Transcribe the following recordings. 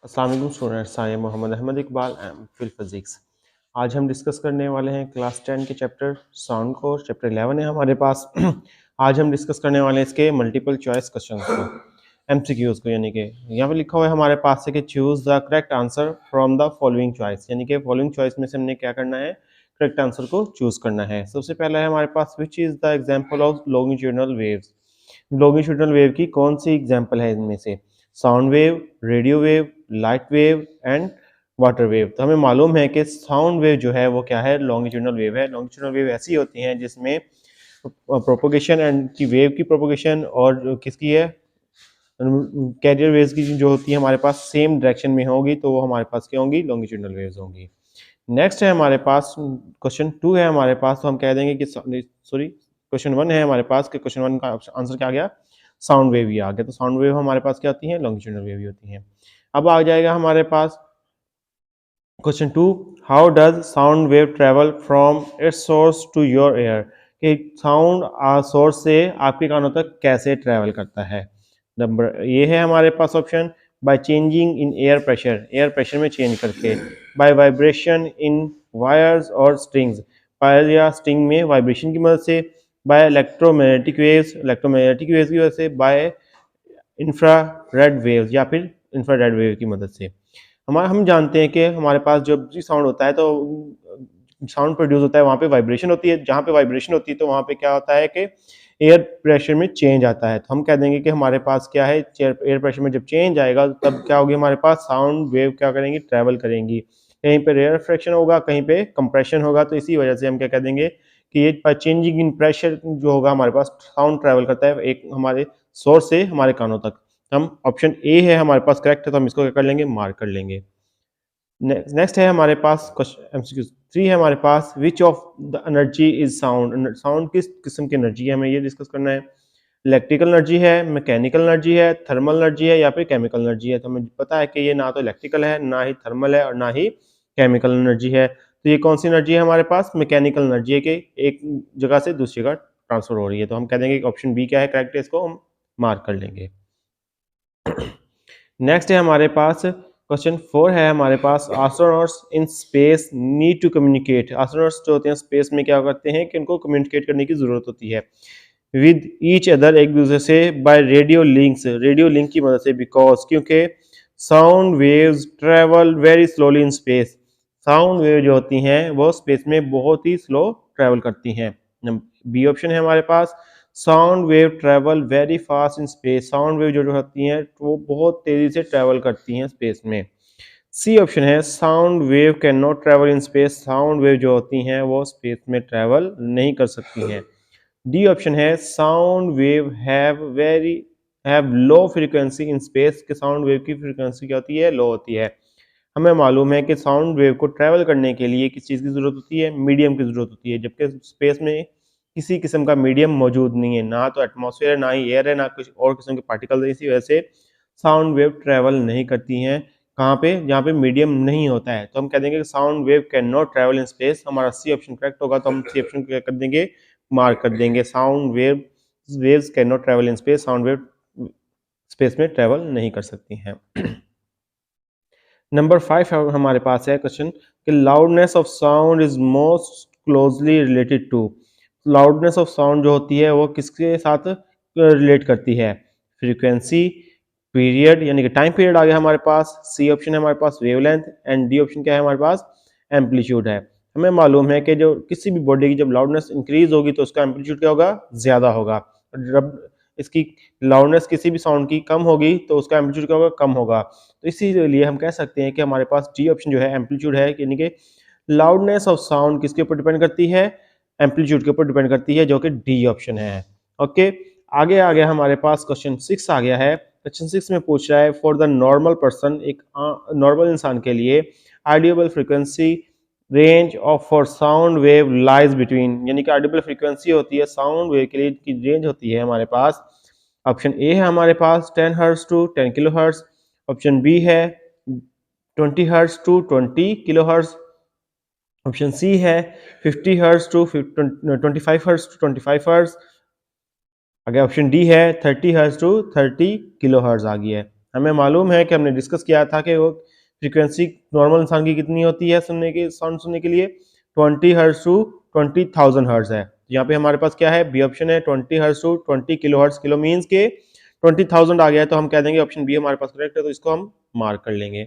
अस्सलाम वालेकुम students, I am Mohammad Ahmad Iqbal M Phil physics. आज हम डिस्कस करने वाले हैं क्लास 10 के चैप्टर साउंड को। चैप्टर 11 है हमारे पास। आज हम डिस्कस करने वाले हैं इसके मल्टीपल चॉइस क्वेश्चन को, एमसीक्यूज को, यानी कि यहाँ पे लिखा हुआ है हमारे पास है कि choose the correct answer from the following choice, यानी कि फॉलोइंग चॉइस में से हमने क्या करना है, करेक्ट आंसर को चूज करना है। सबसे पहला है हमारे पास which is the example of longitudinal waves. Longitudinal wave की कौन सी एग्जाम्पल है इनमें से? Sound wave, radio wave, light wave and water wave. तो हमें मालूम है कि साउंड वेव जो है वो क्या है, लॉन्गिट्यूडिनल वेव है। लॉन्गिट्यूडिनल वेव ऐसी होती हैं जिसमें प्रोपोगेशन एंड की वेव की प्रोपोगेशन और किसकी है, कैरियर वेव्स की जो होती है हमारे पास सेम डायरेक्शन में होगी, तो वो हमारे पास क्या होंगी, लॉन्गिट्यूडिनल वेव्स होंगी। नेक्स्ट है हमारे पास क्वेश्चन 2 है हमारे पास, तो हम कह देंगे कि सॉरी क्वेश्चन 1 है हमारे पास कि क्वेश्चन 1 का आंसर क्या आ गया, साउंड वेव ही आ गया। तो साउंड वेव हमारे पास क्या होती है, लॉन्गिट्यूडिनल वेव ही होती है। अब आ जाएगा हमारे पास question 2, how does sound wave travel from its source to your ear, कि साउंड सोर्स से आपके कानों तक कैसे ट्रेवल करता है। नंबर ये है हमारे पास option, by changing in air pressure में चेंज करके, बाय वाइब्रेशन इन वायर्स और स्ट्रिंग्स, वायर या स्ट्रिंग में वाइब्रेशन की मदद से, बाय इलेक्ट्रोमैग्नेटिक वेव्स की वजह से, बाय इंफ्रारेड वेव्स या फिर इंफ्रारेड वेव की मदद से। हम जानते हैं कि हमारे पास जब भी साउंड होता है तो साउंड प्रोड्यूस होता है, वहाँ पे वाइब्रेशन होती है। जहाँ पे वाइब्रेशन होती है तो वहाँ पे क्या होता है कि एयर प्रेशर में चेंज आता है। तो हम कह देंगे कि हमारे पास क्या है, एयर प्रेशर में जब चेंज आएगा तब क्या होगी, हमारे पास साउंड वेव क्या करेंगी, ट्रैवल करेंगी। कहीं पे रेयर फ्रैक्शन होगा, कहीं पे कंप्रेशन होगा। तो इसी वजह से हम क्या कह देंगे कि ये बाय चेंजिंग इन प्रेशर जो होगा हमारे पास साउंड ट्रैवल करता है एक हमारे सोर्स से हमारे कानों तक। हम ऑप्शन ए है हमारे पास करेक्ट है, तो हम इसको क्या कर लेंगे, मार्क कर लेंगे। नेक्स्ट है हमारे पास क्वेश्चन एमसीक्यू 3 है हमारे पास, which of the energy is sound, sound किस किस्म की एनर्जी है, हमें ये डिस्कस करना है। इलेक्ट्रिकल एनर्जी है, मैकेनिकल एनर्जी है, थर्मल एनर्जी है या फिर केमिकल एनर्जी है। तो हमें पता है कि ये ना तो इलेक्ट्रिकल है, ना ही थर्मल है और ना ही केमिकल एनर्जी है। तो ये कौन सी एनर्जी है हमारे पास, मैकेनिकल एनर्जी है कि एक जगह से दूसरी जगह ट्रांसफर हो रही है। तो हम कह देंगे कि ऑप्शन बी क्या है करेक्ट है, इसको हम मार्क कर लेंगे। नेक्स्ट है हमारे पास क्वेश्चन 4 है हमारे पास, astronauts in space need to communicate. Astronauts जो होते हैं स्पेस में क्या करते हैं कि उनको कम्युनिकेट करने की जरूरत होती है विद ईच अदर, एक दूसरे से, by radio links, radio link की मदद से, बिकॉज क्योंकि sound waves travel very slowly in space. Sound wave जो होती हैं वो स्पेस में बहुत ही स्लो ट्रेवल करती हैं। बी ऑप्शन है हमारे पास, sound wave travel very fast in space. Sound wave जो होती हैं वो बहुत तेजी से ट्रेवल करती हैं स्पेस में। सी ऑप्शन है, sound wave can not travel in space. Sound wave जो होती हैं वो स्पेस में ट्रेवल नहीं कर सकती हैं। डी ऑप्शन है, sound wave have low frequency in space, के साउंड वेव की फ्रीक्वेंसी क्या होती है, लो होती है। हमें मालूम है कि साउंड वेव को ट्रैवल करने के लिए किस चीज़ की ज़रूरत होती है, मीडियम की ज़रूरत होती है, जबकि स्पेस में किसी किस्म का मीडियम मौजूद नहीं है, ना तो एटमॉस्फेयर है, ना ही एयर है, ना कुछ और किस्म के पार्टिकल है। इसी वजह से साउंड वेव ट्रैवल नहीं करती हैं कहाँ पे, जहाँ पे मीडियम नहीं होता है। तो हम कह देंगे कि sound wave can not travel in space. हमारा सी ऑप्शन करेक्ट होगा, तो हम सी ऑप्शन को क्या कर देंगे, मार्क कर देंगे। Sound waves can not travel in space, sound wave space में ट्रैवल नहीं कर सकती हैं। नंबर 5 हमारे पास है क्वेश्चन कि loudness of sound is most closely related to. Loudness of sound जो होती है वो किसके साथ रिलेट करती है, फ्रीक्वेंसी, पीरियड यानी कि टाइम पीरियड आ गया हमारे पास, सी ऑप्शन है हमारे पास वेवलेंथ, एंड डी ऑप्शन क्या है हमारे पास, एम्पलीट्यूड है। हमें मालूम है कि जो किसी भी बॉडी की जब लाउडनेस इंक्रीज होगी तो उसका एम्पलीट्यूड क्या होगा, ज्यादा होगा। जब इसकी लाउडनेस किसी भी साउंड की कम होगी तो उसका एम्पलीट्यूड क्या होगा, कम होगा। तो इसीलिए हम कह सकते हैं कि हमारे पास डी ऑप्शन जो है एम्पलीट्यूड है, यानी कि लाउडनेस ऑफ साउंड किसके ऊपर डिपेंड करती है, एम्पलीट्यूड के ऊपर डिपेंड करती है, जो कि डी ऑप्शन है। ओके, आगे आ गया हमारे पास क्वेश्चन 6 आ गया है। क्वेश्चन 6 में पूछ रहा है, फॉर द नॉर्मल पर्सन, एक नॉर्मल इंसान के लिए audible frequency range of for sound wave lies between, यानी कि ऑडिबल फ्रीक्वेंसी होती है साउंड वेव के लिए की रेंज होती है हमारे पास। ऑप्शन ए है हमारे पास 10 hertz to 10 kilo hertz, option B है 20 hertz to 20 kilo hertz, option C है 50 hertz to 25 hertz to 25 hertz, आगे ऑप्शन डी है 30 हर्ट्ज टू 30 किलो हर्ट्ज आ गई है। हमें मालूम है कि हमने डिस्कस किया था कि वो फ्रीक्वेंसी नॉर्मल इंसान की कितनी होती है सुनने की, साउंड सुनने के लिए 20 हर्ट्ज टू 20,000 हर्ट्ज है। यहाँ पे हमारे पास क्या है, बी ऑप्शन है 20 hertz to 20 kilo hertz. Kilo means K 20,000 आ गया है तो हम कह देंगे ऑप्शन बी हमारे पास करेक्ट है, तो इसको हम मार्क कर लेंगे।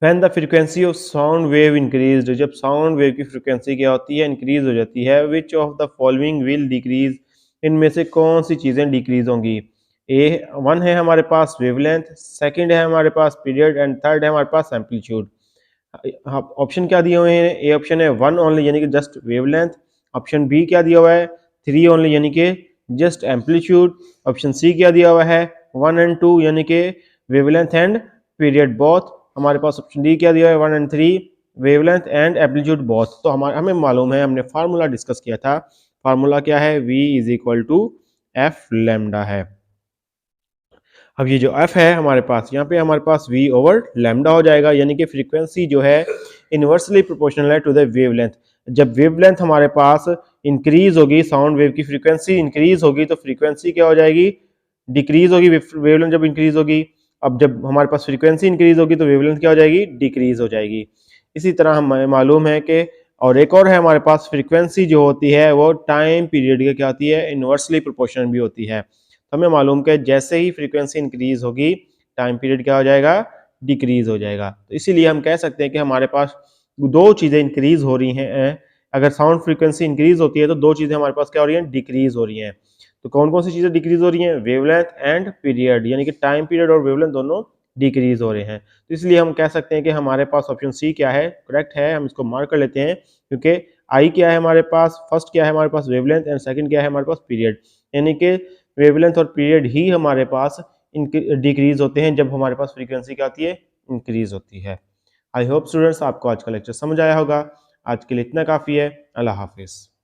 When the frequency of sound wave increased, जब साउंड वेव की फ्रीक्वेंसी क्या होती है, इंक्रीज हो जाती है, which of the following will decrease, इनमें से कौन सी चीजें डिक्रीज होंगी। ए वन है हमारे पास वेवलेंथ, सेकंड है हमारे पास पीरियड एंड थर्ड है हमारे पास एम्पलीट्यूड। ऑप्शन क्या दिए हुए हैं, ए ऑप्शन है 1 ओनली यानी कि जस्ट वेवलेंथ, ऑप्शन बी क्या दिया हुआ है 3 ओनली यानी कि जस्ट एम्पलीट्यूड, ऑप्शन सी क्या दिया हुआ है 1 एंड 2 यानी कि वेवलेंथ एंड पीरियड बोथ। हमारे पास ऑप्शन डी क्या दिया है 1 and 3 wavelength and amplitude both. तो हमें मालूम है, हमने फार्मूला डिस्कस किया था, फार्मूला क्या है, v is equal to F lambda है। अब ये जो f है हमारे पास, यहाँ पे हमारे पास v ओवर लैम्डा हो जाएगा, यानी कि फ्रीक्वेंसी जो है इनवर्सली प्रोपोर्शनल है टू द वेवलेंथ। जब वेवलेंथ हमारे पास इंक्रीज होगी, साउंड वेव की फ्रीक्वेंसी इंक्रीज होगी तो फ्रीक्वेंसी क्या हो जाएगी, डिक्रीज होगी। वेवलेंथ जब इंक्रीज होगी, अब जब हमारे पास फ्रीक्वेंसी इंक्रीज होगी तो वेवलेंथ क्या हो जाएगी, डिक्रीज हो जाएगी। इसी तरह हमें मालूम है कि और एक और है हमारे पास, फ्रीक्वेंसी जो होती है वो टाइम पीरियड के क्या होती है, इनवर्सली प्रोपोर्शनल भी होती है। तो हमें मालूम कि जैसे ही फ्रीक्वेंसी इंक्रीज होगी टाइम पीरियड क्या हो जाएगा, डिक्रीज हो जाएगा। तो इसीलिए हम कह सकते हैं कि हमारे पास दो चीज़ें इंक्रीज हो रही हैं। अगर साउंड फ्रीक्वेंसी इंक्रीज होती है तो दो चीज़ें हमारे पास क्या हो रही हैं, डिक्रीज हो रही हैं। तो कौन कौन सी चीज़ें डिक्रीज हो रही हैं, वेवलेंथ एंड पीरियड, यानी कि टाइम पीरियड और वेवलेंथ दोनों डिक्रीज हो रहे हैं। तो इसलिए हम कह सकते हैं कि हमारे पास ऑप्शन सी क्या है, करेक्ट है। हम इसको मार्क कर लेते हैं क्योंकि आई क्या है हमारे पास, फर्स्ट क्या है हमारे पास वेवलेंथ एंड सेकंड क्या है हमारे पास पीरियड, यानी कि वेवलेंथ और पीरियड ही हमारे पास डिक्रीज होते हैं जब हमारे पास फ्रीक्वेंसी क्या आती है, इंक्रीज होती है। आई होप स्टूडेंट्स आपको आज का लेक्चर समझ आया होगा। आज के लिए इतना काफ़ी है। अल्लाह हाफिज़।